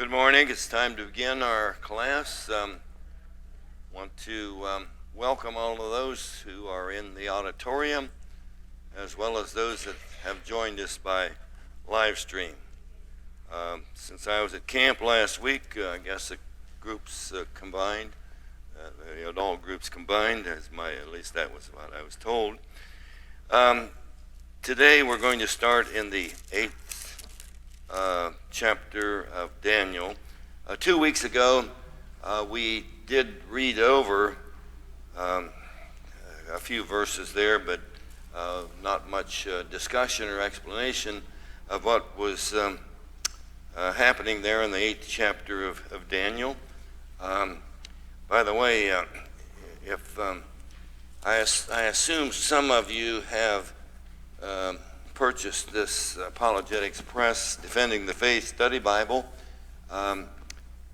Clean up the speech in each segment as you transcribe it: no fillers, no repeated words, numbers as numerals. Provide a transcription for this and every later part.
Good morning. It's time to begin our class. Want to welcome all of those who are in the auditorium, as well as those that have joined us by live stream. Since I was at camp last week, I guess the groups combined, the adult groups combined, at least that was what I was told. Today we're going to start in the 8th chapter of Daniel. 2 weeks ago, we did read over a few verses there, but not much discussion or explanation of what was happening there in the 8th chapter of Daniel. By the way, if I assume some of you have purchased this Apologetics Press Defending the Faith Study Bible.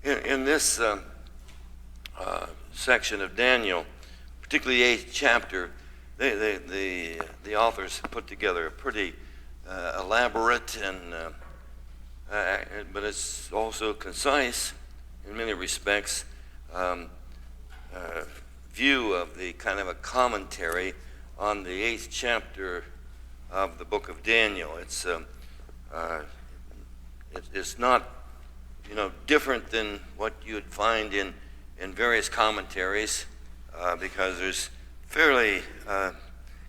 In this section of Daniel, particularly the 8th chapter, the authors put together a pretty elaborate but it's also concise in many respects view of the kind of a commentary on the 8th chapter of the book of Daniel. It's not, different than what you'd find in various commentaries, because there's fairly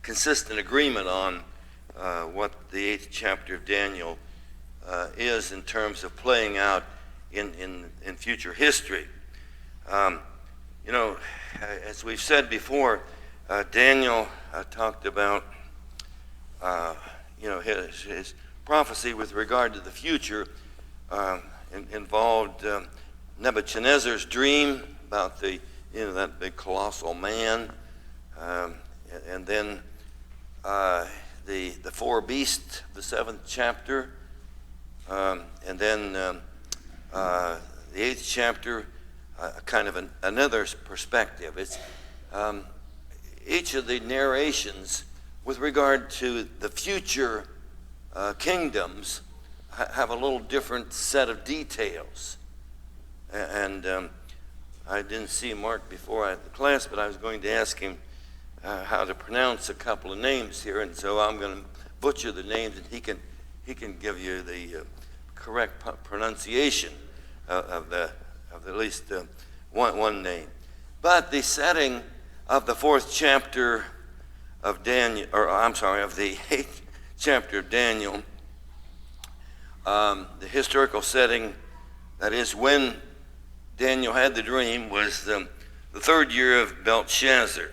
consistent agreement on what the 8th chapter of Daniel is in terms of playing out in future history. As we've said before, Daniel talked about his prophecy with regard to the future involved Nebuchadnezzar's dream about that big colossal man, and then the four beasts of the 7th chapter, and then the 8th chapter, kind of another perspective. It's each of the narrations with regard to the future kingdoms have a little different set of details. And I didn't see Mark before I had the class, but I was going to ask him how to pronounce a couple of names here, and so I'm going to butcher the names, and he can give you the correct pronunciation of at least one name. But the setting of the 4th chapter of Daniel, of the 8th chapter of Daniel, the historical setting, that is when Daniel had the dream, was the 3rd year of Belshazzar.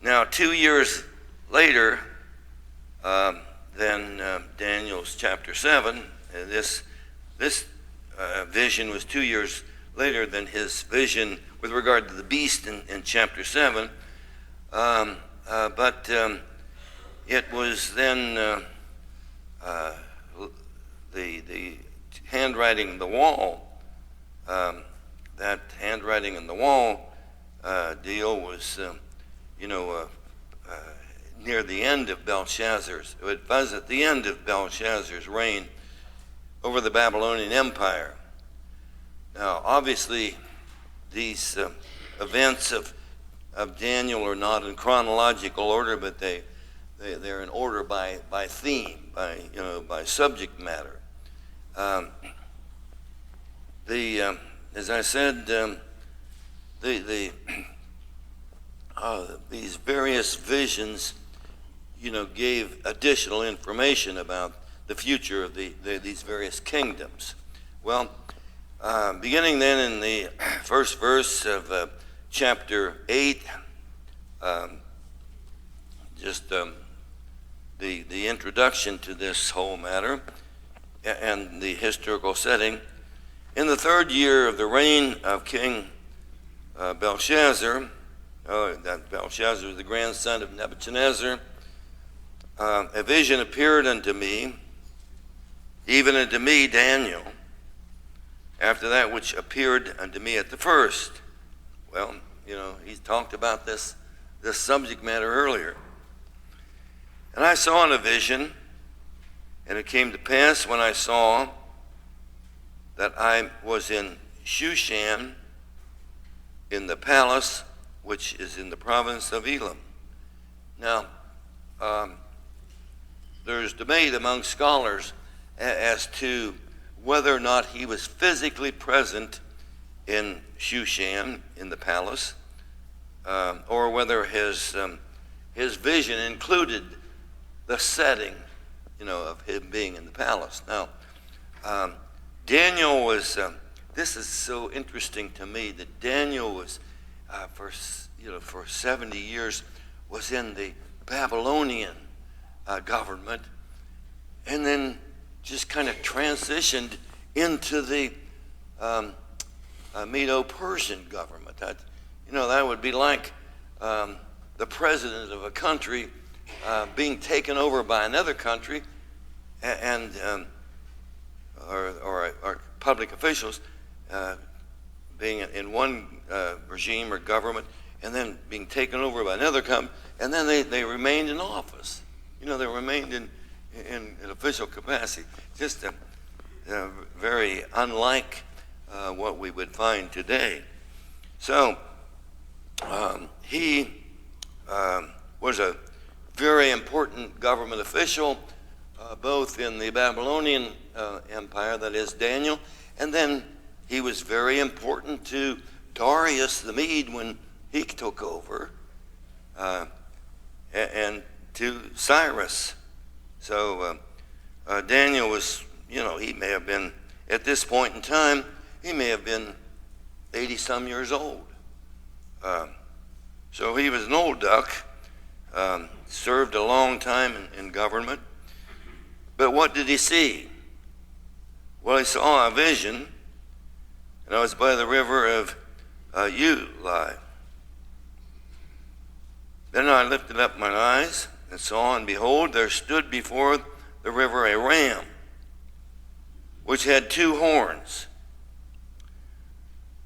Now, 2 years later than Daniel's chapter 7, this vision was 2 years later than his vision with regard to the beast in chapter 7. But it was then the handwriting on the wall. That handwriting on the wall deal was, near the end of Belshazzar's. It was at the end of Belshazzar's reign over the Babylonian Empire. Now, obviously, these events of Daniel are not in chronological order, but they're in order by theme, by subject matter. As I said, these various visions, gave additional information about the future of these various kingdoms. Well, beginning then in the first verse of chapter 8, the introduction to this whole matter and the historical setting. In the 3rd year of the reign of King Belshazzar, that Belshazzar was the grandson of Nebuchadnezzar, a vision appeared unto me, even unto me, Daniel, after that which appeared unto me at the first. Well, he's talked about this subject matter earlier. And I saw in a vision, and it came to pass when I saw that I was in Shushan in the palace, which is in the province of Elam. Now, there's debate among scholars as to whether or not he was physically present in Shushan in the palace, or whether his vision included the setting, of him being in the palace. Now, Daniel was. This is so interesting to me that Daniel was, for 70 years, was in the Babylonian government, and then just kind of transitioned into the Medo-Persian government. That would be like the president of a country being taken over by another country, and or public officials being in one regime or government, and then being taken over by another company, and then they remained in office. They remained in official capacity. Just very unlike what we would find today. So he was a very important government official, both in the Babylonian Empire, that is Daniel, and then he was very important to Darius the Mede when he took over, and to Cyrus. So Daniel was, he may have been, at this point in time, he may have been 80-some years old. So he was an old duck, served a long time in government. But what did he see? Well, he saw a vision, and it was by the river of Ulai. Then I lifted up mine eyes and saw, and behold, there stood before the river a ram, which had 2 horns.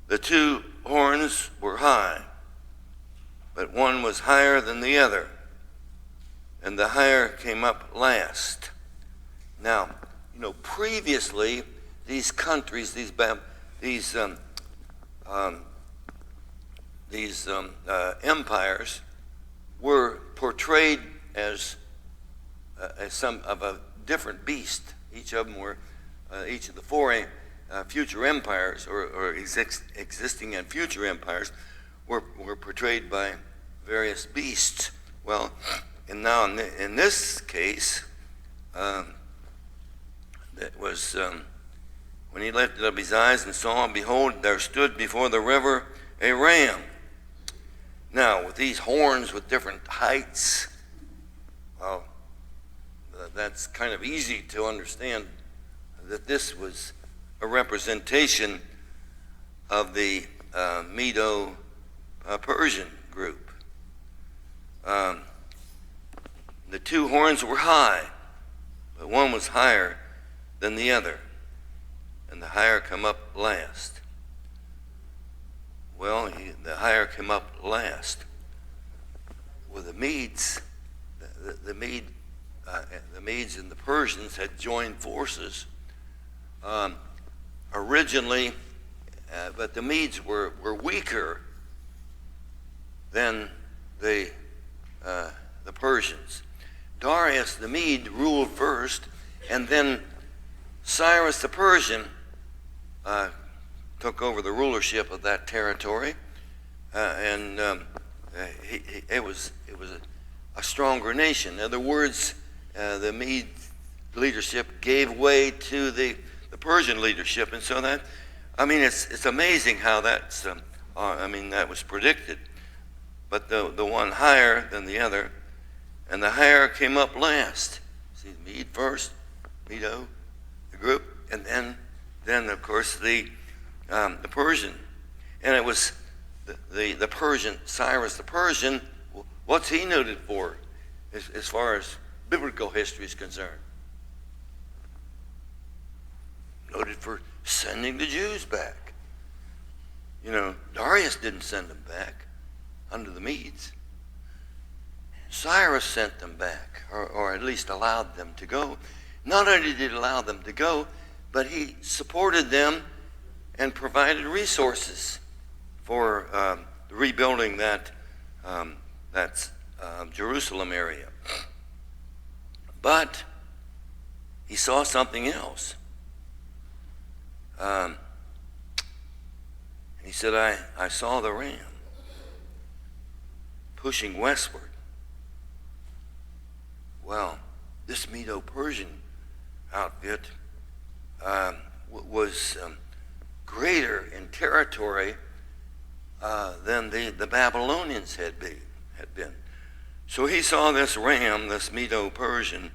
The 2 horns were high, but one was higher than the other, and the higher came up last. Now, previously, these countries, these empires were portrayed as some of a different beast. Each of them were, each of the 4 future empires, or existing and future empires, were portrayed by various beasts. Well, and now in this case, that was when he lifted up his eyes and saw, and behold, there stood before the river a ram. Now, with these horns with different heights, well, that's kind of easy to understand that this was a representation of the Medo-Persian group. The 2 horns were high, but one was higher than the other, and the higher come up last. Well, the higher came up last. Well, the Medes, the Medes and the Persians had joined forces originally, but the Medes were weaker than the Persians. Darius the Mede ruled first, and then Cyrus the Persian took over the rulership of that territory, and it was a stronger nation. In other words, the Mede leadership gave way to the Persian leadership, and so that, it's amazing how that's, that was predicted. But the one higher than the other, and the higher came up last. See, the Mede first, Medo, the group, and then of course the Persian, and it was the Persian, Cyrus the Persian. What's he noted for, as far as biblical history is concerned? Noted for sending the Jews back. Darius didn't send them back under the Medes. Cyrus sent them back, or at least allowed them to go. Not only did he allow them to go, but he supported them and provided resources for rebuilding that Jerusalem area. But he saw something else. And he said, I saw the ram pushing westward. Well, this Medo-Persian outfit was greater in territory than the Babylonians had been. So he saw this ram, this Medo-Persian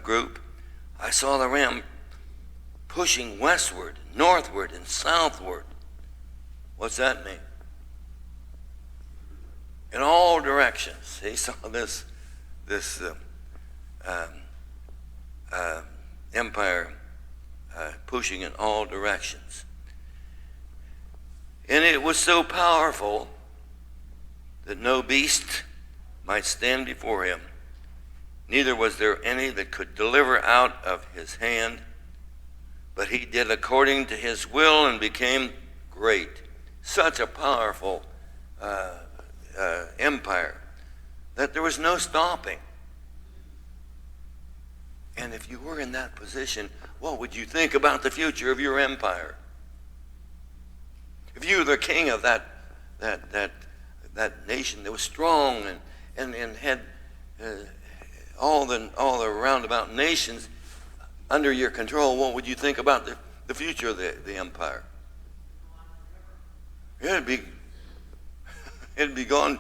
group. I saw the ram pushing westward, northward, and southward. What's that mean? In all directions. He saw this empire pushing in all directions. And it was so powerful that no beast might stand before him. Neither was there any that could deliver out of his hand. But he did according to his will and became great. Such a powerful empire that there was no stopping. And if you were in that position, what would you think about the future of your empire? If you were the king of that nation that was strong and had all the roundabout nations under your control, what would you think about the future of the empire? It'd be gone,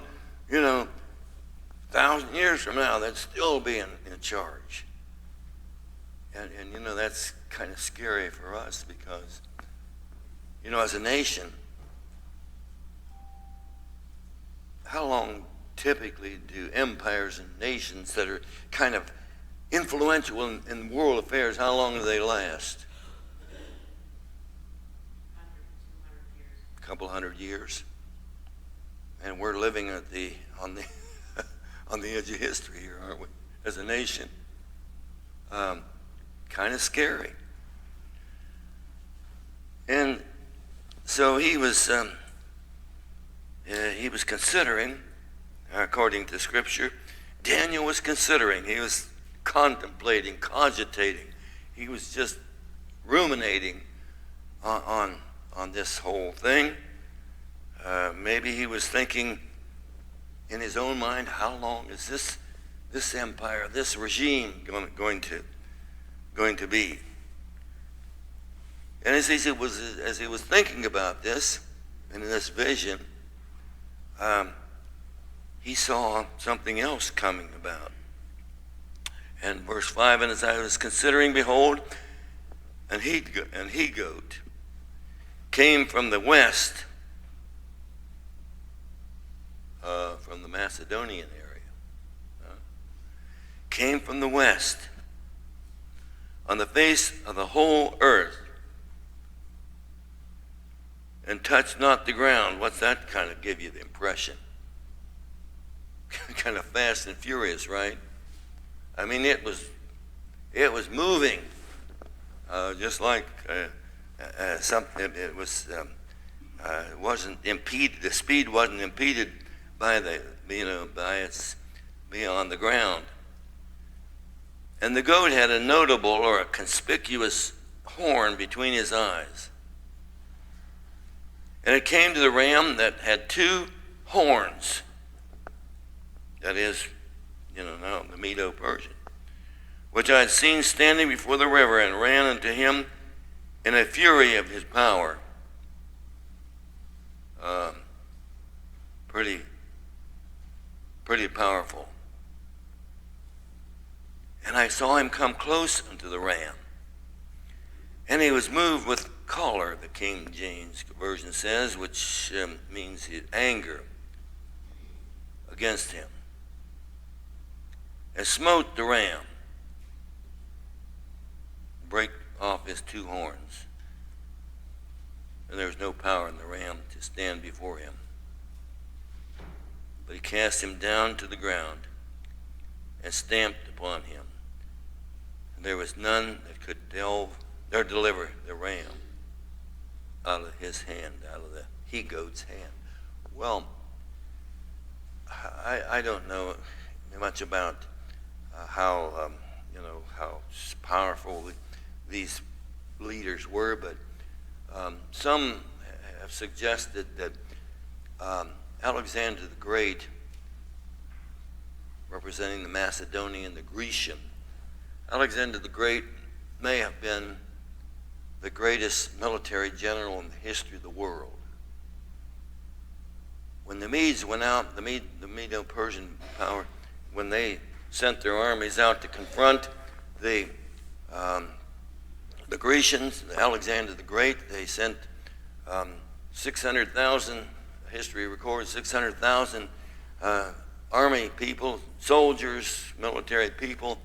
1,000 years from now. That'd still be in charge. And that's kind of scary for us because, as a nation, how long typically do empires and nations that are kind of influential in world affairs, how long do they last? 100, 200 years. A couple hundred years. And we're living on the edge of history here, aren't we, as a nation? Kind of scary. And so he was considering, according to Scripture, Daniel was considering, he was contemplating, cogitating. He was just ruminating on this whole thing. Maybe he was thinking in his own mind, how long is this empire, this regime going to be? And as he was thinking about this, and in this vision, he saw something else coming about. And verse 5, and as I was considering, behold, an he-goat came from the west, from the Macedonian area, came from the west, on the face of the whole earth, and touched not the ground. What's that kind of give you the impression? Kind of fast and furious, right? I mean, it was moving, just like something. It wasn't impeded. The speed wasn't impeded by by its being on the ground. And the goat had a notable or a conspicuous horn between his eyes. And it came to the ram that had two horns. That is, now the Medo-Persian, which I had seen standing before the river, and ran unto him in a fury of his power. Pretty powerful. And I saw him come close unto the ram. And he was moved with choler, the King James Version says, which means anger against him, and smote the ram, break off his two horns. And there was no power in the ram to stand before him. But he cast him down to the ground and stamped upon him. And there was none that could delve or deliver the ram out of his hand, out of the he-goat's hand. Well, I don't know much about how powerful these leaders were, but some have suggested that Alexander the Great, representing the Macedonian, the Grecian, Alexander the Great may have been the greatest military general in the history of the world. When the Medes went out, the Medo-Persian power, when they sent their armies out to confront the Grecians, Alexander the Great, they sent 600,000, history records 600,000 army people, soldiers, military people,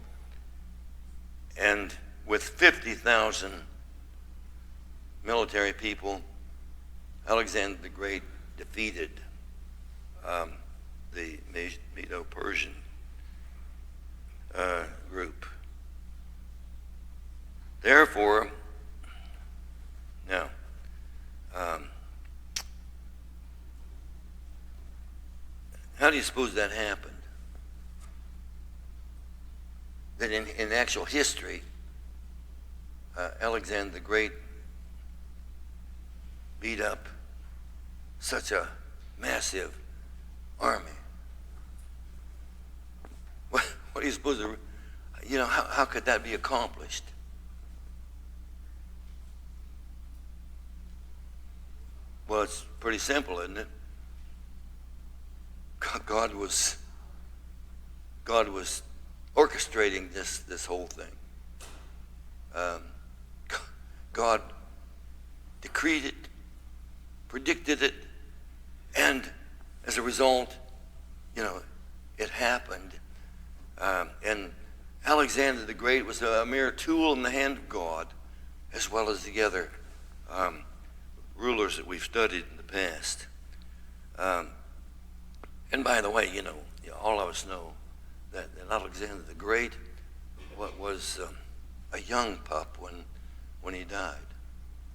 and with 50,000 military people, Alexander the Great defeated the Medo-Persian group. Therefore, now, how do you suppose that happened? That in actual history, Alexander the Great beat up such a massive army. What do you suppose, how could that be accomplished? Well, it's pretty simple, isn't it? God was orchestrating this whole thing. God decreed it, predicted it, and as a result, it happened. And Alexander the Great was a mere tool in the hand of God, as well as the other rulers that we've studied in the past. And by the way, all of us know that Alexander the Great was a young pup when he died.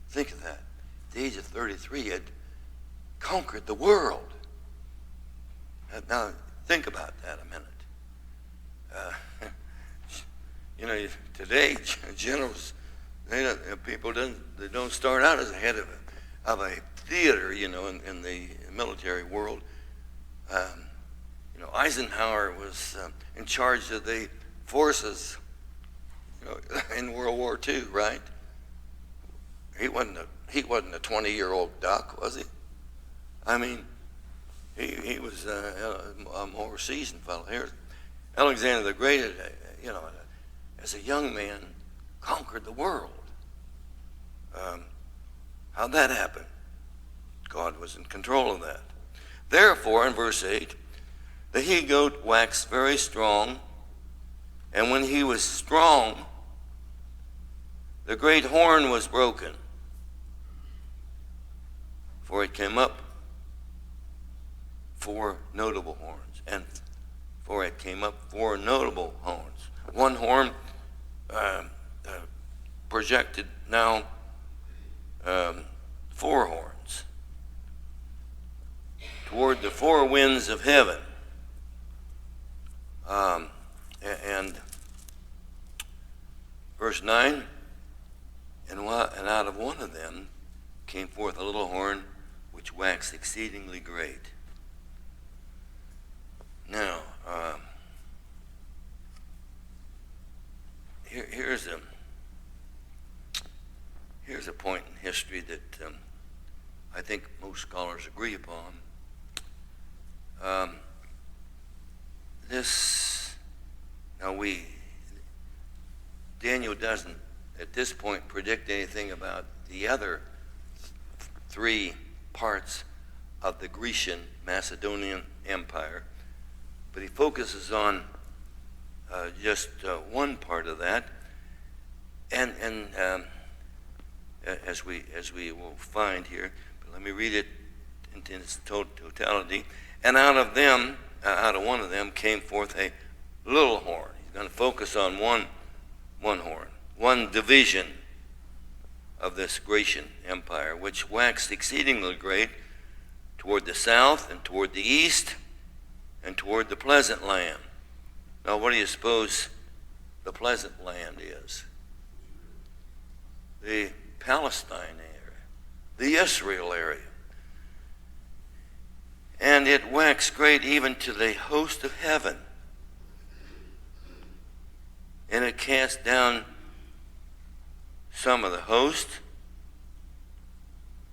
Think of that. At the age of 33, he had conquered the world. Now, think about that a minute. Today, generals, they don't start out as a head of a theater, in the military world. Eisenhower was in charge of the forces, in World War II, right? He wasn't a 20-year-old duck, was he? I mean, he was a more seasoned fellow. Here, Alexander the Great, as a young man, conquered the world. How'd that happen? God was in control of that. Therefore, in verse 8, the he-goat waxed very strong, and when he was strong, the great horn was broken, for it came up 4 notable horns, and for it came up 4 notable horns. One horn projected now 4 horns toward the 4 winds of heaven. And verse 9, and out of one of them came forth a little horn which waxed exceedingly great. Now, here's a point in history that I think most scholars agree upon. Daniel doesn't at this point predict anything about the other 3 parts of the Grecian Macedonian Empire, but he focuses on just one part of that, and as we will find here. But let me read it in its totality. And out of one of them came forth a little horn. He's going to focus on one horn, one division of this Grecian empire, which waxed exceedingly great toward the south and toward the east and toward the pleasant land. Now, what do you suppose the pleasant land is? The Palestine area, the Israel area. And it waxed great even to the host of heaven. And it cast down some of the host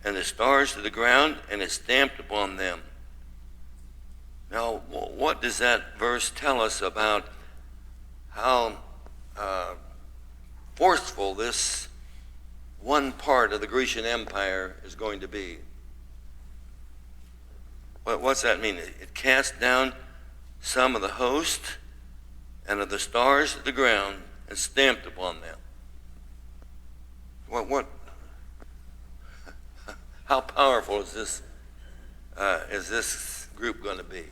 and the stars to the ground, and it stamped upon them. Now, what does that verse tell us about how forceful this one part of the Grecian Empire is going to be? What's that mean? It cast down some of the host and of the stars to the ground and stamped upon them. How powerful is this group going to be?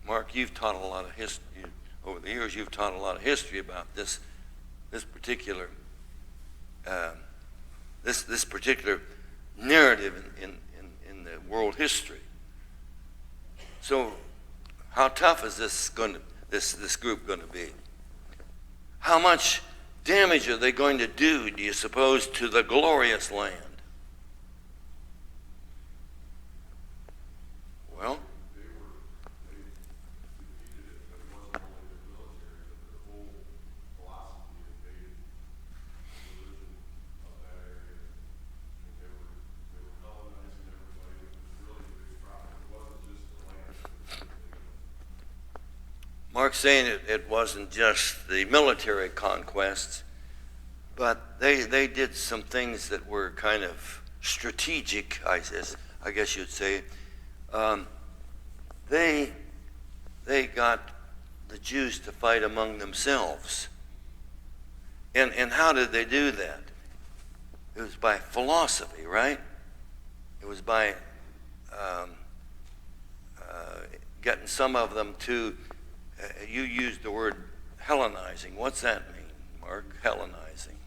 Mark, you've taught a lot of history over the years. You've taught a lot of history about this particular this particular narrative in the world history. So, how tough is this group going to be? How much damage are they going to do you suppose, to the glorious land? Well, Mark's saying it wasn't just the military conquests, but they did some things that were kind of strategic, I guess you'd say. They got the Jews to fight among themselves. And how did they do that? It was by philosophy, right? It was by getting some of them to, you used the word Hellenizing. What's that mean, Mark? Hellenizing.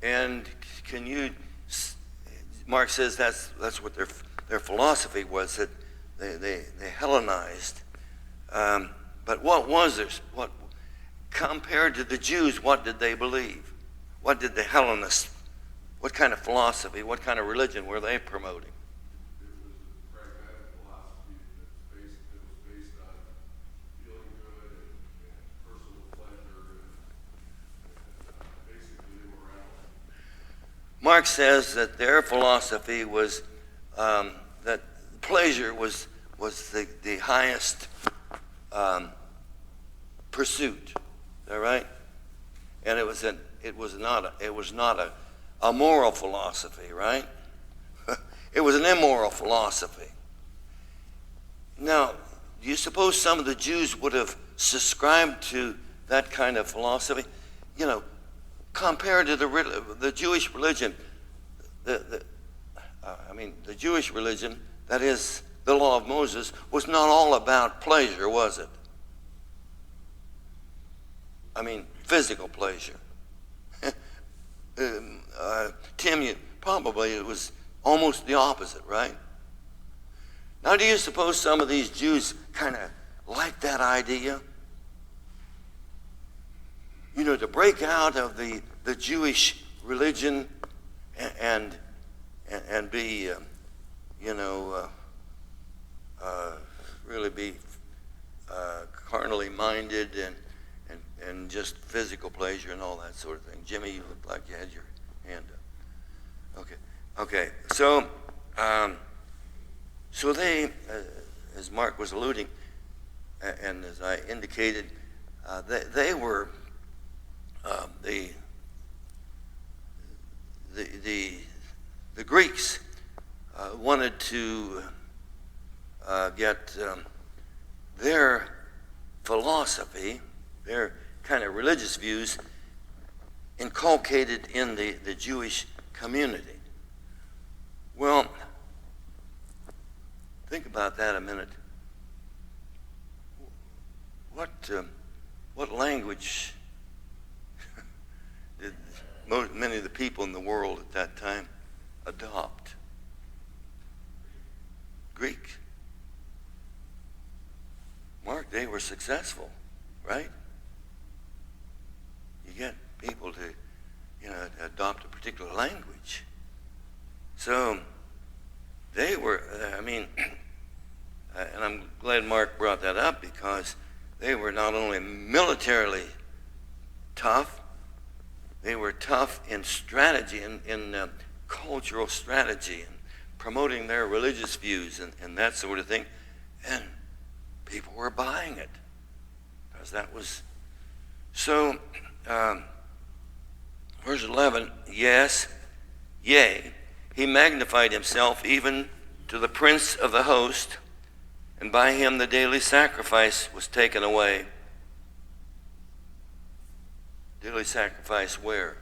And can you, Mark says that's what their philosophy was, that they Hellenized. But what was this? What, compared to the Jews, what did they believe? What did the Hellenists, what kind of philosophy, what kind of religion were they promoting? It was a pragmatic philosophy that was based on feeling good and personal pleasure and basically immorality. Mark says that their philosophy was that pleasure was the highest pursuit. Is that right? And it was not a moral philosophy, right? It was an immoral philosophy. Now, do you suppose some of the Jews would have subscribed to that kind of philosophy? You know, compared to the Jewish religion, the Jewish religion, that is the law of Moses, was not all about pleasure, was it? I mean, physical pleasure. Tim, probably it was almost the opposite, right? Now, do you suppose some of these Jews kind of like that idea? You know, to break out of the Jewish religion and be, really be carnally minded and just physical pleasure and all that sort of thing. Jimmy, you look like you had your hand up. Okay. So they, as Mark was alluding, and as I indicated, they were the Greeks wanted to get their philosophy, their kind of religious views, inculcated in the Jewish community. Well, think about that a minute. what language did many of the people in the world at that time adopt? Greek. Mark, they were successful, right? You get people to, adopt a particular language. So they were, and I'm glad Mark brought that up, because they were not only militarily tough, they were tough in strategy, in cultural strategy, and promoting their religious views and that sort of thing. And people were buying it, because that was so. Verse 11, yes, yea, he magnified himself even to the prince of the host, and by him the daily sacrifice was taken away. Daily sacrifice where?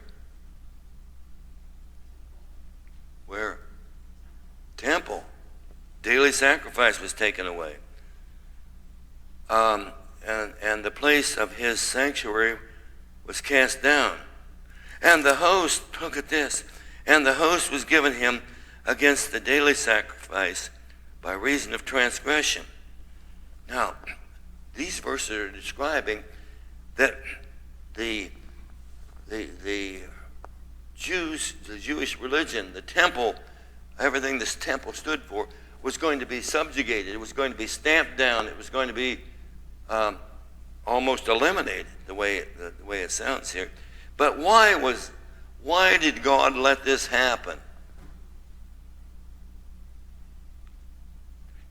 Where? Temple. Daily sacrifice was taken away. And the place of his sanctuary was cast down. And the host, look at this, and the host was given him against the daily sacrifice by reason of transgression. Now, these verses are describing that the Jews, the Jewish religion, the temple, everything this temple stood for, was going to be subjugated. It was going to be stamped down. It was going to be almost eliminated, the way it sounds here. But why did God let this happen?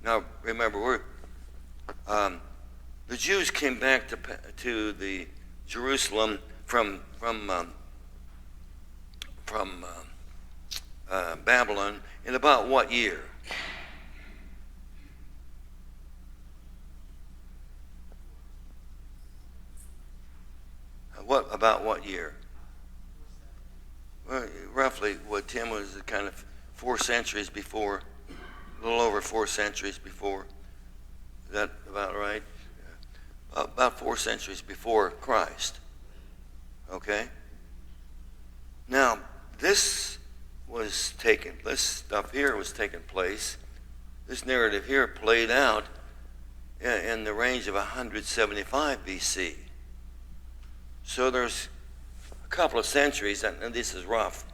Now, remember, the Jews came back to the Jerusalem from Babylon in about what year? About what year? Well, roughly, Tim, was kind of 4 centuries before, a little over 4 centuries before. Is that about right? About 4 centuries before Christ. Okay? Now, this stuff here was taking place, this narrative here played out in the range of 175 BC. So there's a couple of centuries, and this is rough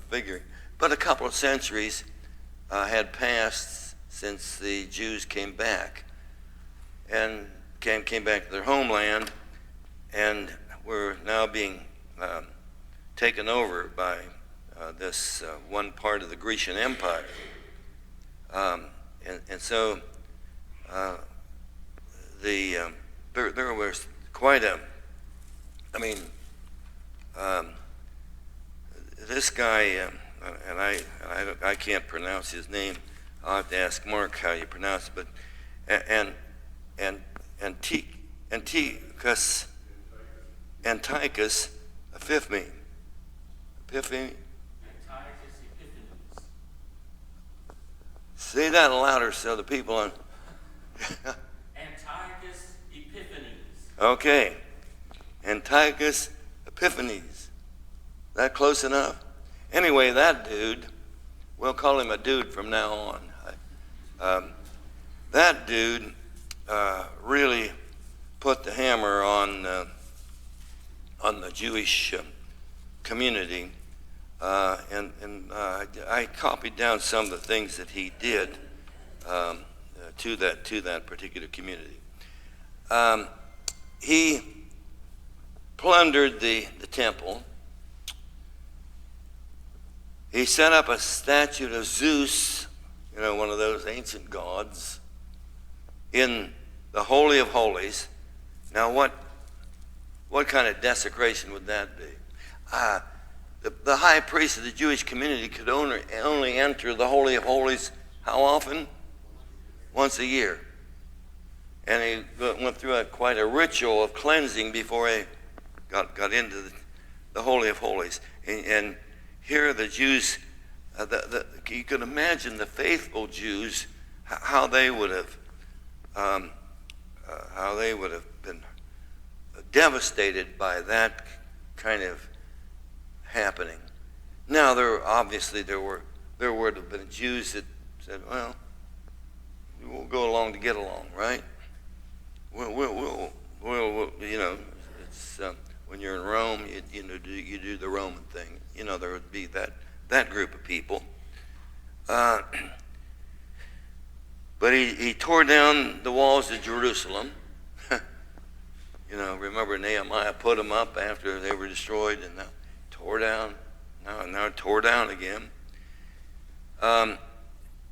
figuring, but a couple of centuries had passed since the Jews came back, and came back to their homeland, and were now being taken over by this one part of the Grecian Empire. And so there was quite a, this guy, and I can't pronounce his name. I'll have to ask Mark how you pronounce it, but Antiochus Epiphanes. Say that louder so the people on. Antiochus Epiphanes. Okay. Antiochus Epiphanes. Is that close enough? Anyway, that dude, we'll call him a dude from now on. That dude really put the hammer on the Jewish community. And I copied down some of the things that he did to that particular community. He plundered the temple. He set up a statue of Zeus, one of those ancient gods, in the Holy of Holies. Now, what kind of desecration would that be? The high priest of the Jewish community could only enter the Holy of Holies how often? Once a year. And he went through quite a ritual of cleansing before he got into the Holy of Holies. And here the Jews, you can imagine the faithful Jews, how they would have how they would have been devastated by that kind of happening. Now, there would have been Jews that said, well, we'll go along to get along, right? We'll it's when you're in Rome, you do the Roman thing. There would be that group of people. But he tore down the walls of Jerusalem. Remember Nehemiah put them up after they were destroyed, and now tore down. Now tore down again.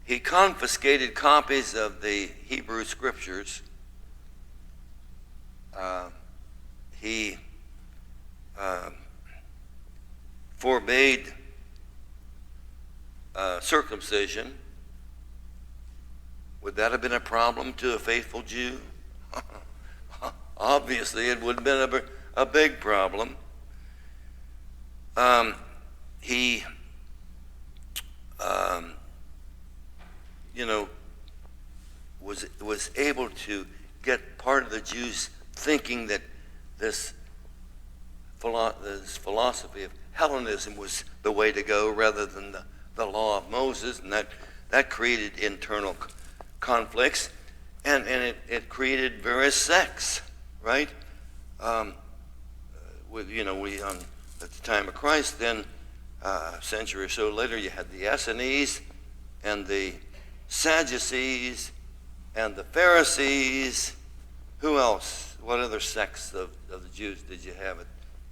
He confiscated copies of the Hebrew Scriptures. He forbade circumcision. Would that have been a problem to a faithful Jew? Obviously, it would have been a big problem. He was able to get part of the Jews thinking that this philosophy of Hellenism was the way to go rather than the law of Moses, and that created internal conflicts, and it created various sects, right? At the time of Christ, then a century or so later, you had the Essenes and the Sadducees and the Pharisees. Who else? What other sects of the Jews did you have at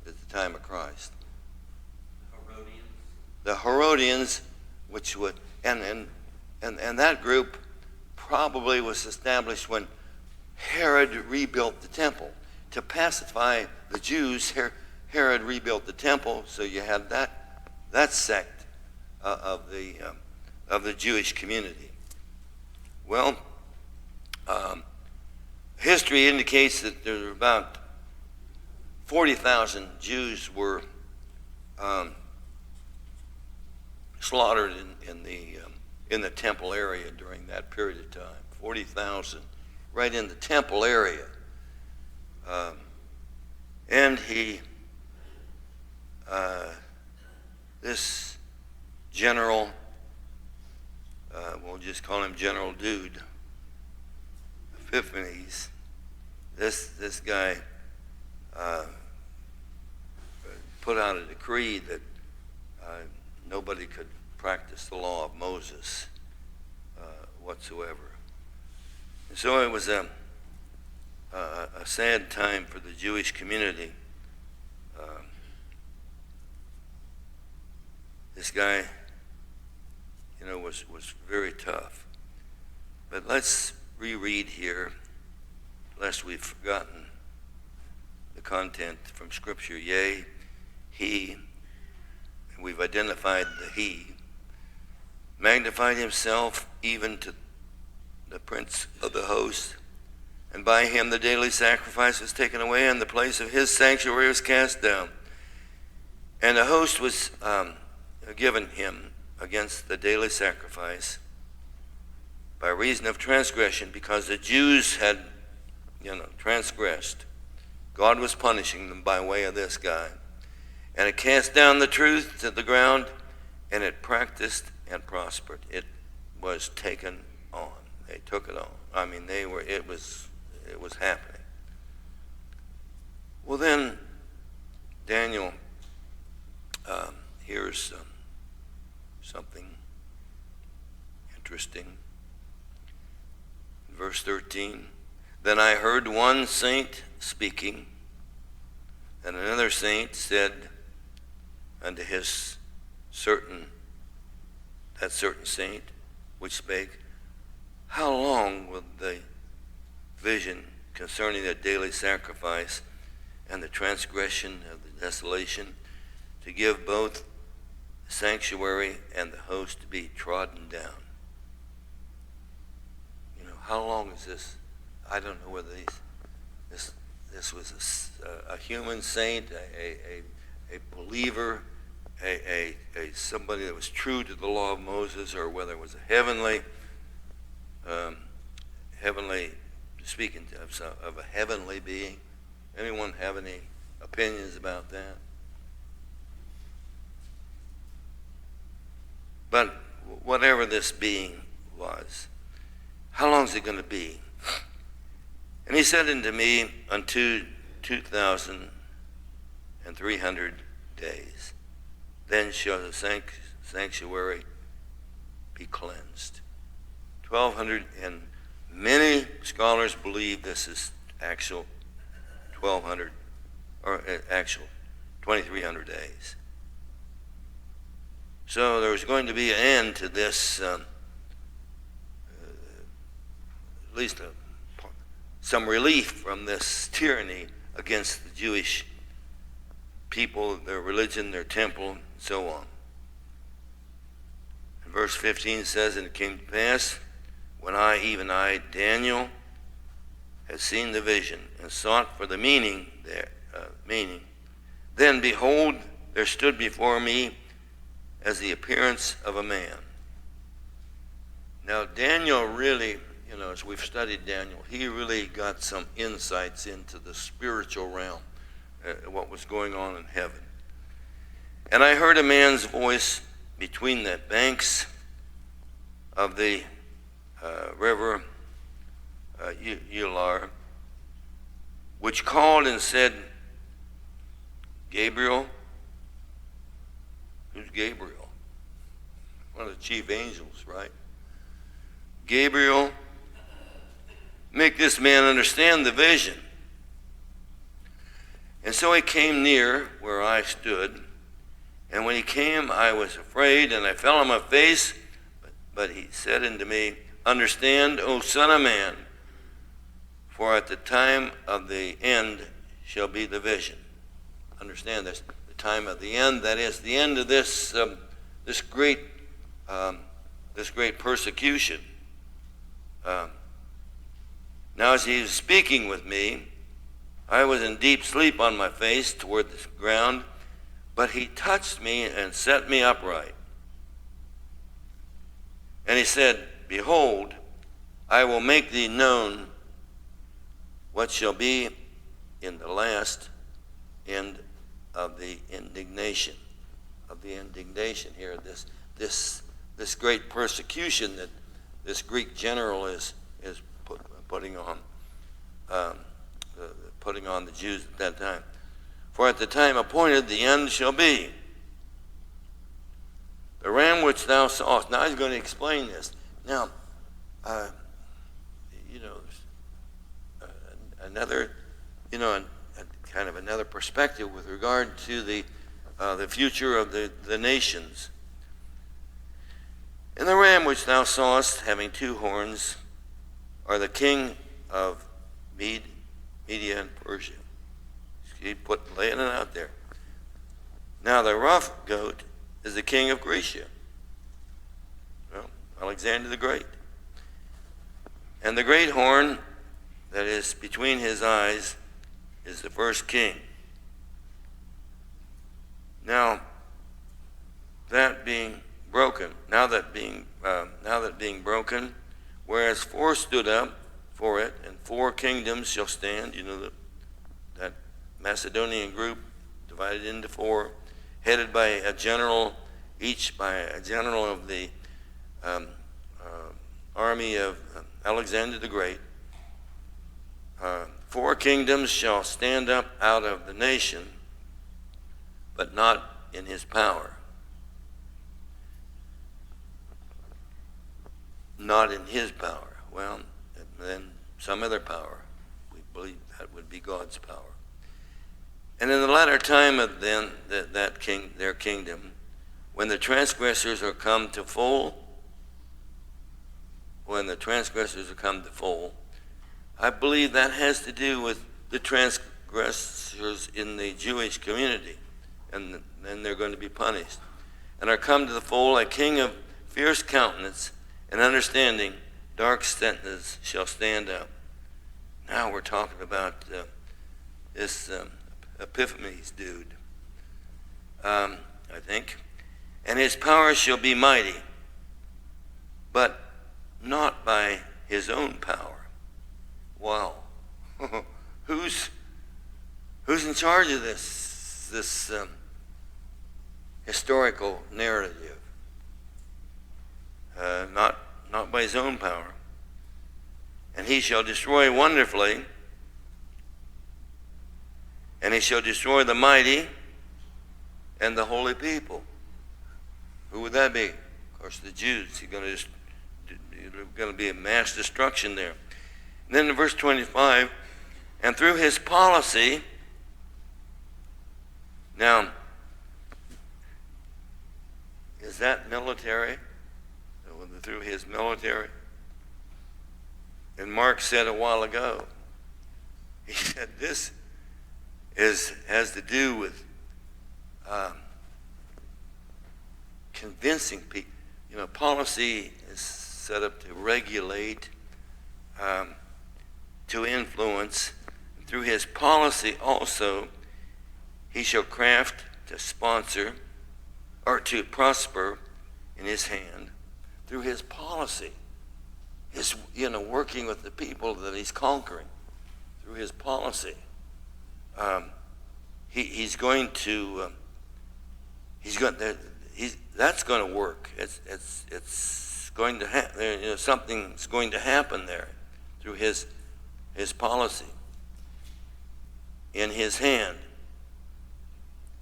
the time of Christ? Herodians. The Herodians, which would, and that group probably was established when Herod rebuilt the temple. To pacify the Jews, Herod rebuilt the temple, so you had that sect of the Jewish community. Well, history indicates that there were about 40,000 Jews were slaughtered in the temple area during that period of time. 40,000 right in the temple area. And this general, we'll just call him General Dude, Epiphanes, this guy put out a decree that nobody could practice the law of Moses whatsoever. And so it was a sad time for the Jewish community. This guy, was very tough. But let's reread here, lest we've forgotten the content from Scripture. Yea, he, and we've identified the he, magnified himself even to the prince of the host, and by him the daily sacrifice was taken away, and the place of his sanctuary was cast down. And a host was given him against the daily sacrifice by reason of transgression, because the Jews had, transgressed. God was punishing them by way of this guy. And it cast down the truth to the ground, and it practiced and prospered. It was taken on. They took it on. I mean, it was happening. Well, then Daniel hears something interesting. Verse 13, then I heard one saint speaking, and another saint said unto that certain saint which spake, how long will the vision concerning the daily sacrifice and the transgression of the desolation, to give both the sanctuary and the host to be trodden down? How long is this? I don't know whether this was a human saint, a believer, a somebody that was true to the law of Moses, or whether it was a heavenly speaking of a heavenly being. Anyone have any opinions about that? But whatever this being was, how long is it going to be? And he said unto me, unto 2,300 days. Then shall the sanctuary be cleansed. 1,200, and many scholars believe this is actual 1,200, or actual 2,300 days. So there's going to be an end to this, at least some relief from this tyranny against the Jewish people, their religion, their temple, and so on. And verse 15 says, and it came to pass, when even I, Daniel, had seen the vision and sought for the meaning, then behold, there stood before me as the appearance of a man. Now Daniel really, as we've studied Daniel, he really got some insights into the spiritual realm, what was going on in heaven. And I heard a man's voice between the banks of the river Alkire, which called and said, Gabriel. Who's Gabriel? One of the chief angels, right? Gabriel, make this man understand the vision. And so he came near where I stood, and when he came, I was afraid, and I fell on my face. But he said unto me, understand, O son of man, for at the time of the end shall be the vision. Understand this, the time of the end, that is the end of this great persecution. Now as he was speaking with me, I was in deep sleep on my face toward the ground, but he touched me and set me upright. And he said, behold, I will make thee known what shall be in the last end of the indignation. Here, this great persecution that this Greek general is putting on the Jews at that time. For at the time appointed the end shall be. The ram which thou sawest. Now he's going to explain this. Now, another, kind of another perspective with regard to the future of the nations. And the ram which thou sawest, having two horns, are the king of Media and Persia. He laying it out there. Now the rough goat is the king of Grecia. Well, Alexander the Great. And the great horn that is between his eyes is the first king. Now that being broken, whereas four stood up for it, and four kingdoms shall stand. That Macedonian group divided into four, headed by a general, each by a general of the army of Alexander the Great. Four kingdoms shall stand up out of the nation, but not in his power. Not in his power. Well, then some other power. We believe that would be God's power. And in the latter time of then their kingdom, when the transgressors are come to full, I believe that has to do with the transgressors in the Jewish community, and then they're going to be punished. And are come to the full, a king of fierce countenance and understanding, dark sentences shall stand up. Now we're talking about this Epiphanes dude, I think. And his power shall be mighty, but not by his own power. wow. Who's in charge of this historical narrative? Not by his own power. And he shall destroy wonderfully, and he shall destroy the mighty and the holy people. Who would that be? Of course, the Jews. There's going to be a mass destruction there. And then in verse 25, and through his policy, now, is that military? Through his military? And Mark said a while ago, he said this has to do with convincing people. Policy is set up to regulate, to influence. Through his policy also, he shall craft to sponsor or to prosper in his hand. Through his policy, his working with the people that he's conquering. Through his policy, he's going to that's going to work. It's going to happen. Something's going to happen there through his policy in his hand.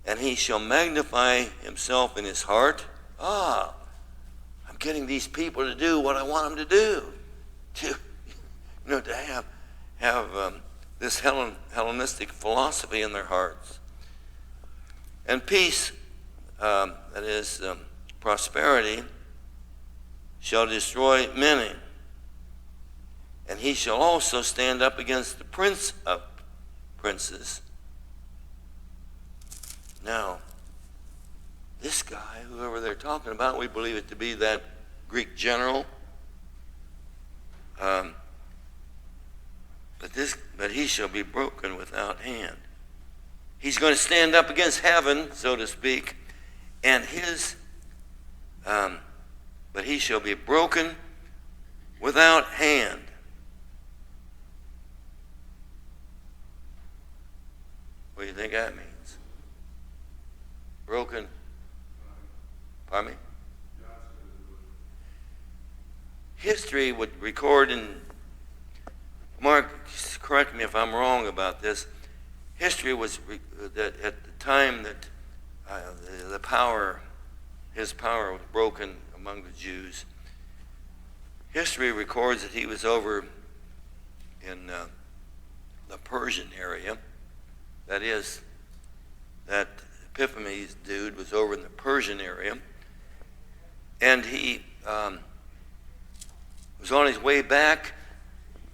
And he shall magnify himself in his heart. I'm getting these people to do what I want them to do. To have this Hellenistic philosophy in their hearts. And peace, that is prosperity, shall destroy many. And he shall also stand up against the prince of princes. Now, this guy, whoever they're talking about, we believe it to be that Greek general. But he shall be broken without hand. He's going to stand up against heaven, so to speak, and but he shall be broken without hand. What do you think that means? Broken. Pardon me? History would record, and Mark, correct me if I'm wrong about this. History was that at the time that his power was broken among the Jews. History records that he was over in the Persian area. That is, that Epiphanes dude was over in the Persian area, and he was on his way back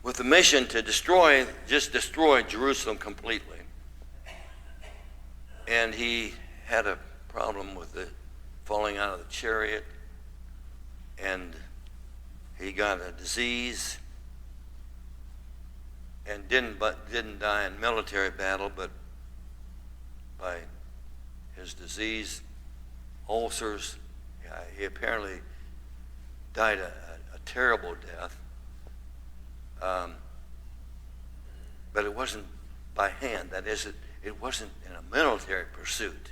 with the mission to destroy Jerusalem completely. And he had a problem with the falling out of the chariot, and he got a disease, and didn't die in military battle, but by his disease, ulcers. He apparently died a terrible death. But it wasn't by hand. That is, it wasn't in a military pursuit.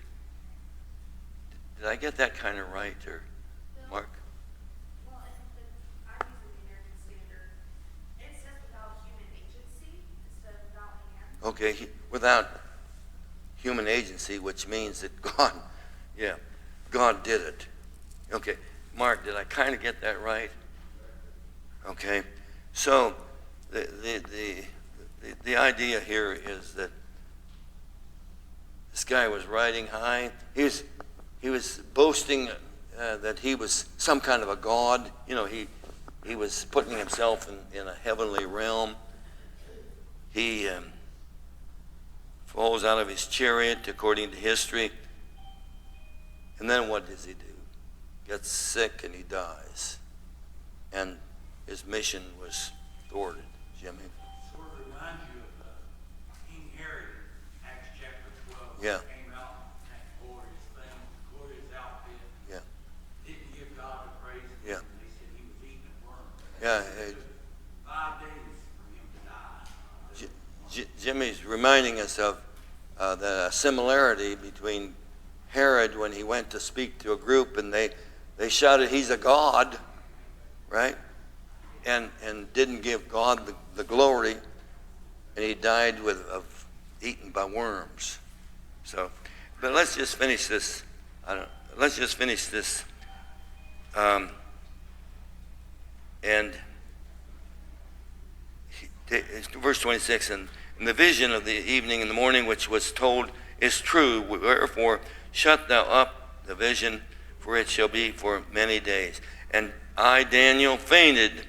Did I get that kind of right, or Mark? Well, I'm using the American Standard. It says without human agency instead of without hand. Okay, without human agency, which means that God did it. Okay, Mark, did I kind of get that right? Okay, so the idea here is that this guy was riding high. He was boasting that he was some kind of a god. He was putting himself in a heavenly realm. He falls out of his chariot, according to history. And then what does he do? Gets sick and he dies. And his mission was thwarted. Jimmy? Sort of reminds you of King Herod, Acts chapter 12. Yeah. Came out in that glorious thing, glorious outfit. Yeah. Didn't give God the praise. Yeah. They said he was eating a worm. Yeah. It took 5 days for him to die. Jimmy's reminding us of the similarity between Herod when he went to speak to a group and they shouted, "He's a god," right? And didn't give God the glory, and he died of eaten by worms. So, but let's just finish this. Let's just finish this. Verse 26, and the vision of the evening and the morning which was told is true. Wherefore, shut thou up the vision, for it shall be for many days. And I, Daniel, fainted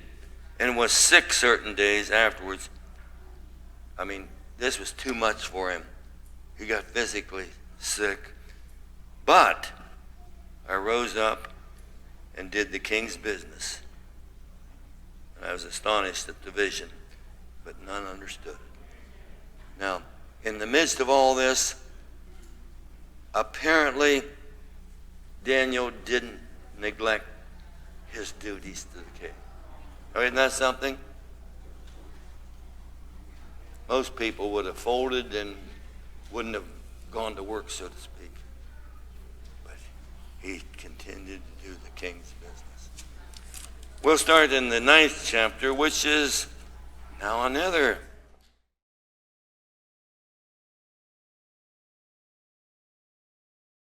and was sick certain days afterwards. I mean, this was too much for him. He got physically sick. But I rose up and did the king's business. And I was astonished at the vision, but none understood it. Now, in the midst of all this, apparently Daniel didn't neglect his duties to the king. Oh, isn't that something? Most people would have folded and wouldn't have gone to work, so to speak. But he continued to do the king's business. We'll start in the 9th chapter, which is now another